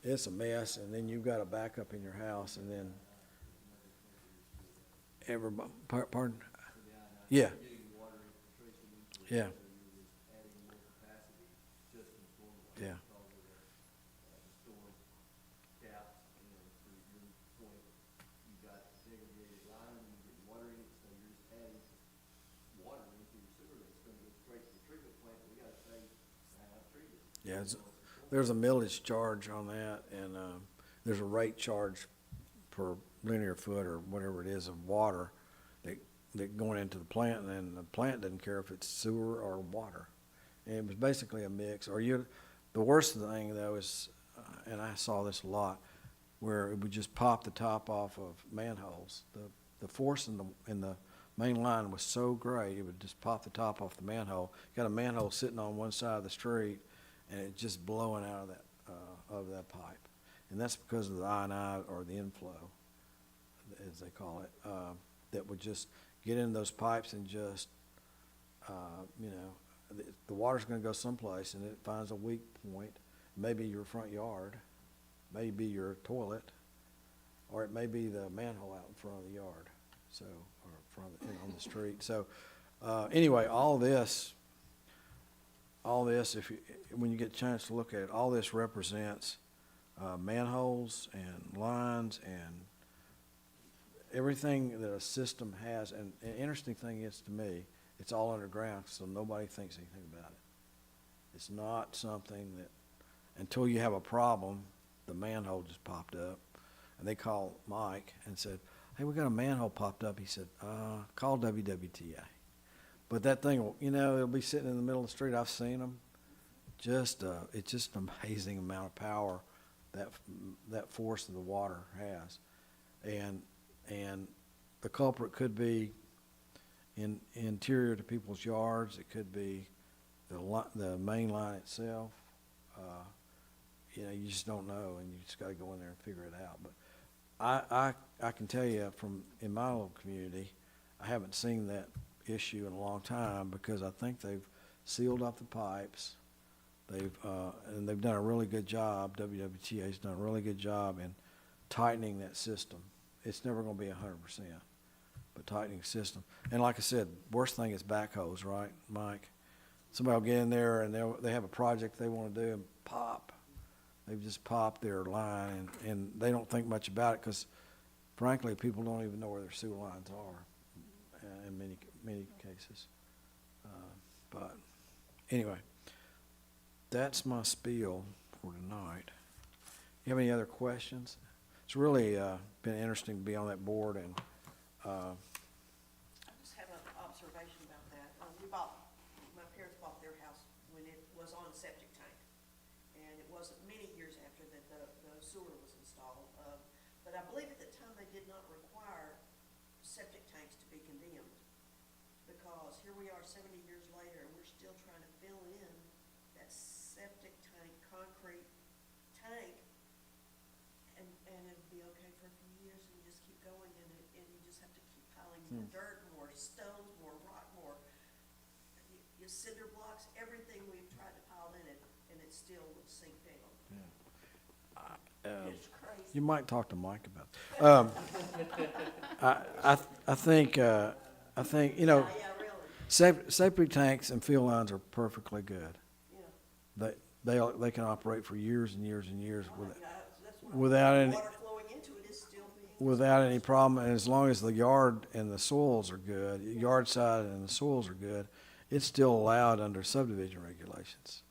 it's a mess, and then you've got a backup in your house, and then everybody, pardon? Yeah. Yeah. Yeah. Yeah, there's a millage charge on that, and there's a rate charge per linear foot or whatever it is of water that going into the plant, and then the plant doesn't care if it's sewer or water. And it was basically a mix. The worst thing though is, and I saw this a lot, where it would just pop the top off of manholes. The force in the main line was so great, it would just pop the top off the manhole. You got a manhole sitting on one side of the street, and it's just blowing out of that pipe. And that's because of the I&I, or the inflow, as they call it, that would just get in those pipes and just, you know, the water's gonna go someplace, and it finds a weak point, maybe your front yard, maybe your toilet, or it may be the manhole out in front of the yard, so, or front of on the street. So, anyway, all this, when you get a chance to look at it, all this represents manholes and lines and everything that a system has. And the interesting thing is, to me, it's all underground, so nobody thinks anything about it. It's not something that, until you have a problem, the manhole just popped up, and they called Mike and said, hey, we got a manhole popped up. He said, call WWTA. But that thing, you know, it'll be sitting in the middle of the street. I've seen them. It's just an amazing amount of power that force of the water has. And the culprit could be interior to people's yards. It could be the main line itself. You know, you just don't know, and you just got to go in there and figure it out. But I can tell you in my little community, I haven't seen that issue in a long time, because I think they've sealed up the pipes. And they've done a really good job. WWTA's done a really good job in tightening that system. It's never going to be 100%, but tightening the system. And like I said, worst thing is backhoes, right, Mike? Somebody will get in there and they have a project they want to do, and pop. They've just popped their line, and they don't think much about it, because frankly, people don't even know where their sewer lines are in many cases. But anyway, that's my spiel for tonight. You have any other questions? It's really been interesting to be on that board, and I just have an observation about that. My parents bought their house when it was on a septic tank. And it wasn't many years after that the sewer was installed. But I believe at the time they did not require septic tanks to be condemned. Because here we are 70 years later, and we're still trying to fill in that septic tank, concrete tank. And it'd be okay for a few years, and you just keep going, and you just have to keep piling more dirt, more stones, more rock, more cinder blocks, everything we've tried to pile in it, and it still would sink down. It's crazy. you might talk to Mike about it. I think, you know, Yeah, really, septic tanks and field lines are perfectly good. yeah. They can operate for years and years and years Right, yeah, that's what without any, water flowing into it is still being without any problem, and as long as the yard and the soils are good, yard side and the soils are good, it's still allowed under subdivision regulations.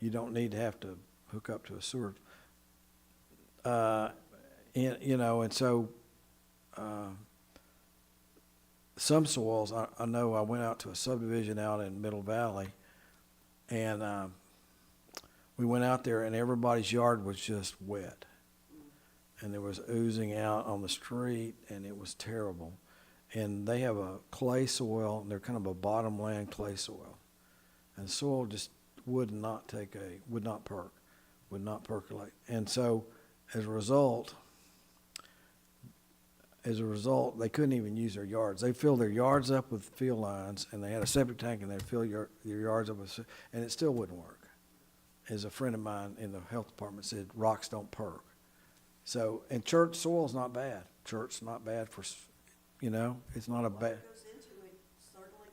You don't need to have to hook up to a sewer. And, you know, and so, some soils, I know I went out to a subdivision out in Middle Valley, and, we went out there and everybody's yard was just wet. And there was oozing out on the street, and it was terrible. And they have a clay soil, and they're kind of a bottomland clay soil. And soil just would not percolate. And so, as a result, they couldn't even use their yards. They filled their yards up with field lines, and they had a septic tank, and they'd fill your yards up with, and it still wouldn't work. As a friend of mine in the health department said, rocks don't perk. So, and church soil's not bad. Church's not bad for, you know, it's not a bad. What goes into it certainly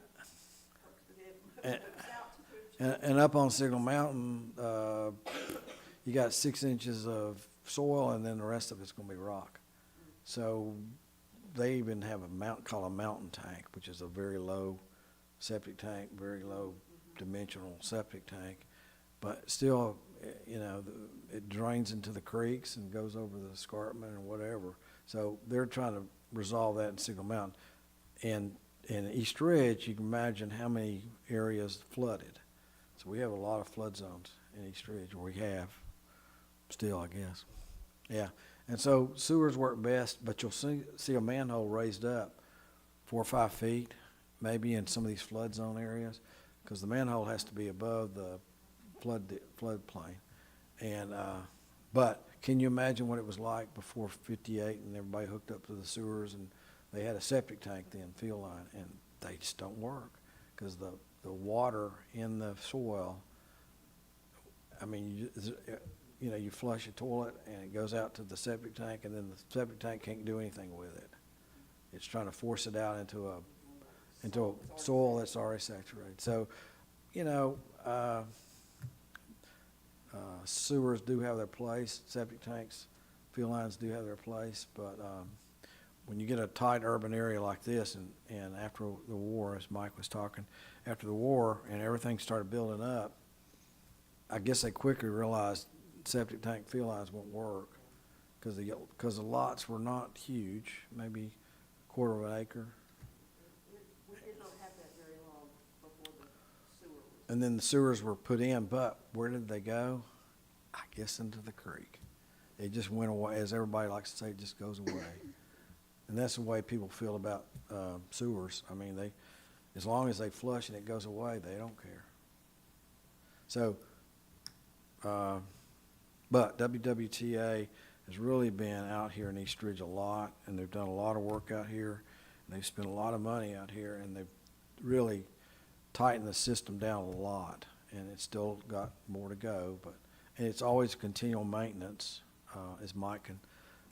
moves out to And up on Signal Mountain, you got 6 inches of soil, and then the rest of it's gonna be rock. So they even have called a mountain tank, which is a very low septic tank, very low dimensional septic tank. But still, you know, it drains into the creeks and goes over the escarpment and whatever. So they're trying to resolve that in Signal Mountain. And in East Ridge, you can imagine how many areas flooded. So we have a lot of flood zones in East Ridge, or we have, still, I guess. Yeah, and so sewers work best, but you'll see a manhole raised up 4 or 5 feet, maybe in some of these flood zone areas, because the manhole has to be above the floodplain. And, but can you imagine what it was like before 58 and everybody hooked up to the sewers, and they had a septic tank then, field line, and they just don't work because the water in the soil, I mean, you know, you flush a toilet and it goes out to the septic tank, and then the septic tank can't do anything with it. It's trying to force it out into a soil that's already saturated. So, you know, sewers do have their place, septic tanks, field lines do have their place, but when you get a tight urban area like this, and after the war, as Mike was talking, after the war and everything started building up, I guess they quickly realized septic tank field lines won't work because the lots were not huge, maybe 1/4 of an acre. We did not have that very long before the sewer was. And then the sewers were put in, but where did they go? I guess into the creek. It just went away, as everybody likes to say, it just goes away. And that's the way people feel about sewers. I mean, as long as they flush and it goes away, they don't care. So, but WWTA has really been out here in East Ridge a lot, and they've done a lot of work out here. And they've spent a lot of money out here, and they've really tightened the system down a lot. And it's still got more to go, and it's always continual maintenance, as Mike can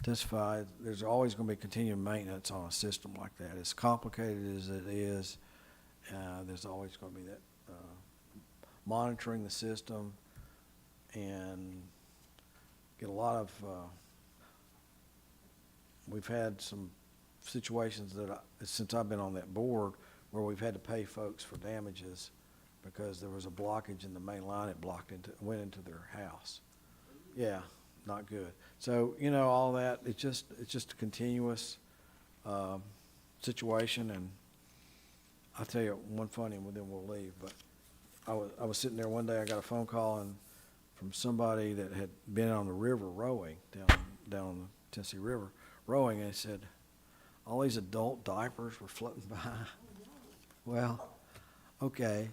testify. There's always going to be continual maintenance on a system like that. As complicated as it is, there's always going to be that monitoring the system, and get a lot of, we've had some situations since I've been on that board, where we've had to pay folks for damages because there was a blockage in the main line. It went into their house. Yeah, not good. So, you know, all that, it's just a continuous situation. And I'll tell you one funny, and then we'll leave. But I was sitting there one day, I got a phone call from somebody that had been on the river rowing, down on the Tennessee River, rowing, and they said, all these adult diapers were floating by. Well, okay,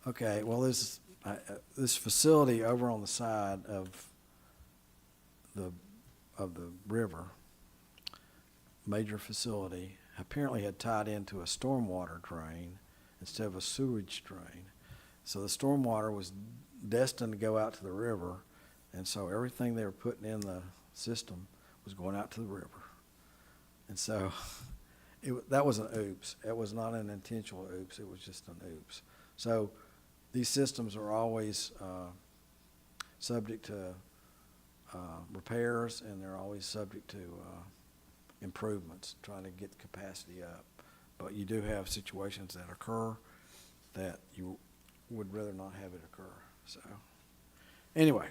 well, this facility over on the side of the river, major facility, apparently had tied into a stormwater drain instead of a sewage drain. So the stormwater was destined to go out to the river, and so everything they were putting in the system was going out to the river. And so that was an oops. It was not an intentional oops. It was just an oops. So these systems are always subject to repairs, and they're always subject to improvements, trying to get the capacity up. But you do have situations that occur that you would rather not have it occur, so. Anyway,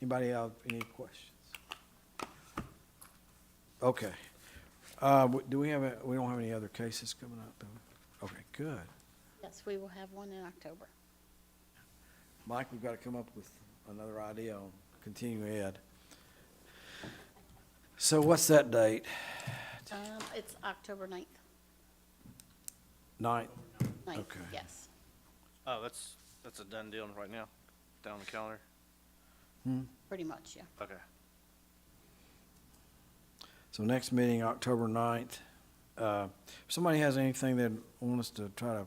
anybody have any questions? Okay. Do we have, we don't have any other cases coming up, do we? Okay, good. Yes, we will have one in October. Mike, we've got to come up with another idea on continuing ed. So what's that date? It's October 9th. 9th? 9th, Okay. yes. Oh, that's a done deal right now, down the calendar? Pretty much, yeah. Okay. So next meeting, October 9th. If somebody has anything they want us to try to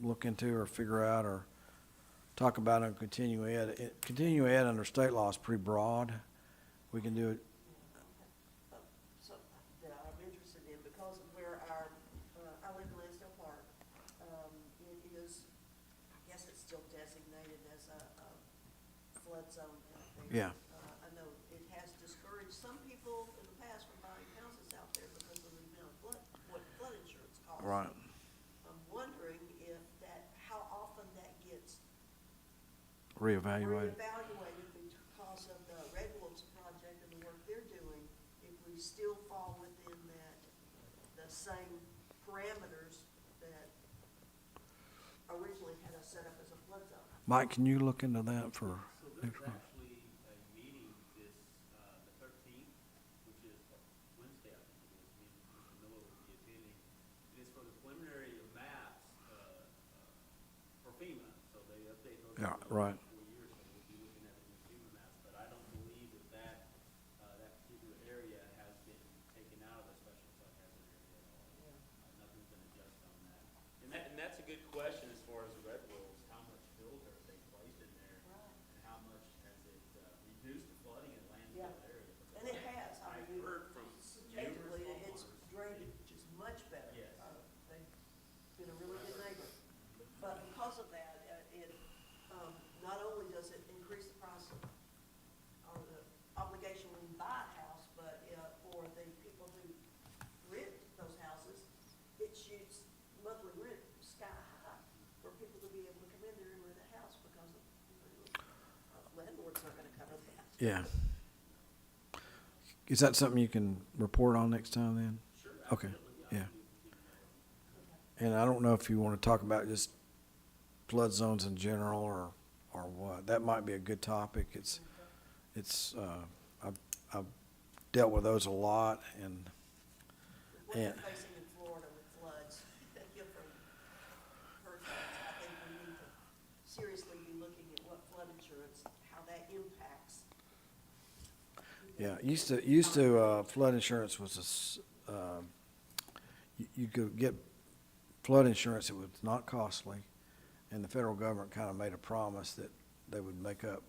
look into or figure out or talk about on continuing ed, continuing ed under state law is pretty broad. We can do it, Something that I'm interested in, because of where I live in Lansdale Park, it is, I guess it's still designated as a flood zone out there. yeah, I know it has discouraged some people in the past from buying houses out there because of the amount of what flood insurance costs. right. I'm wondering if how often that gets Reevaluate. reevaluated because of the Red Wolves project and the work they're doing, if we still fall within the same parameters that originally had us set up as a flood zone. Mike, can you look into that for So there's next month? actually a meeting this, the 13th, which is Wednesday, I think it is, Mr. Miller will be attending. It is for the preliminary maps, for FEMA, so they update those. Yeah, every right. 4 years, so we'll be looking at the new FEMA maps, but I don't believe that particular area has been taken out of the special flood hazard area at all. Nothing's been adjusted on that. And that's a good question as far as the Red Wolves, how much filter have they placed in there? And how much has it reduced the flooding in Lansdale Yeah. area? Because And it has, I I've mean, heard from subjectively, numerous it's homeowners. drainage is much better. Yes. They've been a really good neighbor. But because of that, not only does it increase the price of, or the obligation when you buy a house, but, for the people who rent those houses, it shoots monthly rent sky high for people to be able to come in there and rent a house because of, landlords aren't gonna cover that. Yeah. Is that something you can report on next time then? Sure. Okay, yeah. And I don't know if you want to talk about just flood zones in general or what. That might be a good topic. I've dealt with those a lot and, What they're and, facing in Florida with floods, from hurricanes, I think we need to seriously be looking at what flood insurance, how that impacts. yeah, used to, flood insurance was you could get flood insurance, it was not costly, and the federal government kind of made a promise that they would make up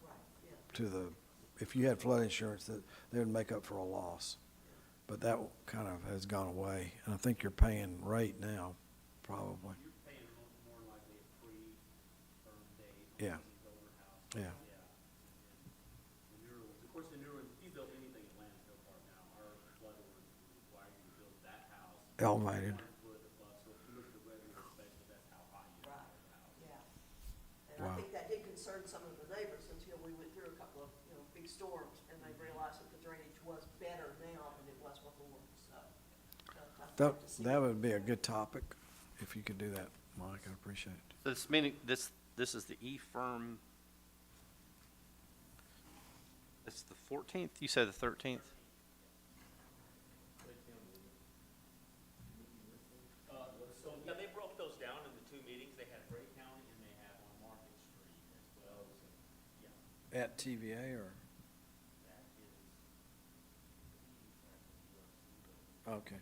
Right, yeah. if you had flood insurance, that they would make up for a loss. But that kind of has gone away, and I think you're paying rate now, probably. You're paying more likely a pre-firm date. Yeah. On the older house. Yeah. The newer ones, of course, if you build anything in Lansdale Park now, our flood ordinance would require you to build that house. Elevated. 1 foot above, so if you look at the regular space, that's how high you Right, build the house. yeah. And Wow. I think that did concern some of the neighbors until we went through a couple of, big storms, and they realized that the drainage was better now than it was before, so. I'd That, like to see that would be a good topic, if you could do that, Mike, I'd appreciate it. This meeting, this is the E-Firm. It's the 14th? You said the 13th? So, yeah, they broke those down into 2 meetings. They had Gray County and they had on Market Street as well. So, yeah, At TVA or? that is. Okay.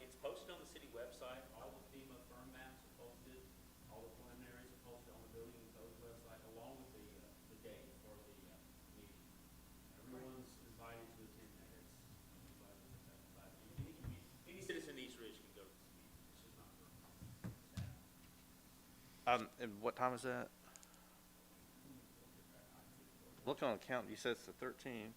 It's posted on the city website. All the FEMA firm maps are posted. All the preliminaries are posted on the building and codes website, along with the date for the meeting. Everyone's invited to attend that. Any citizen in East Ridge can go to this meeting. It's just not for staff. And what time is that? Looking on the calendar, you said it's the 13th.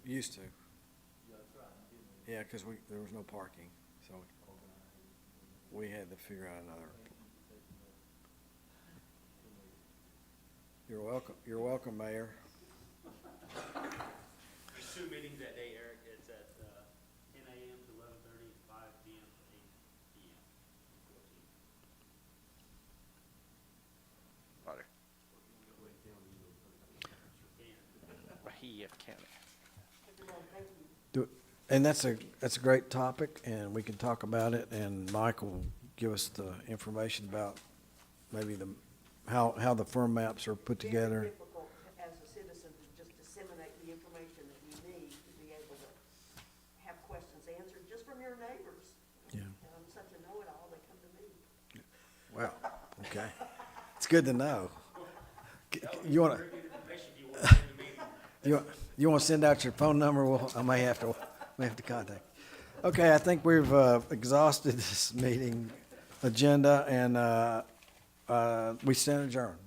Used to. Yeah, because there was no parking, so we had to figure out another. You're welcome, Mayor. There's two meetings that day, Eric. It's at, 10 a.m. to 11:30 and 5 p.m. to 8 p.m. Roger. Bahia County. And that's a great topic, and we can talk about it, and Mike will give us the information about maybe how the firm maps are put together. Very difficult as a citizen to just disseminate the information that you need to be able to have questions answered just from your neighbors. Yeah. And I'm such a know-it-all, they come to me. Well, okay. It's good to know. You want to, you want to send out your phone number? Well, I may have to contact. Okay, I think we've exhausted this meeting agenda, and we stand adjourned.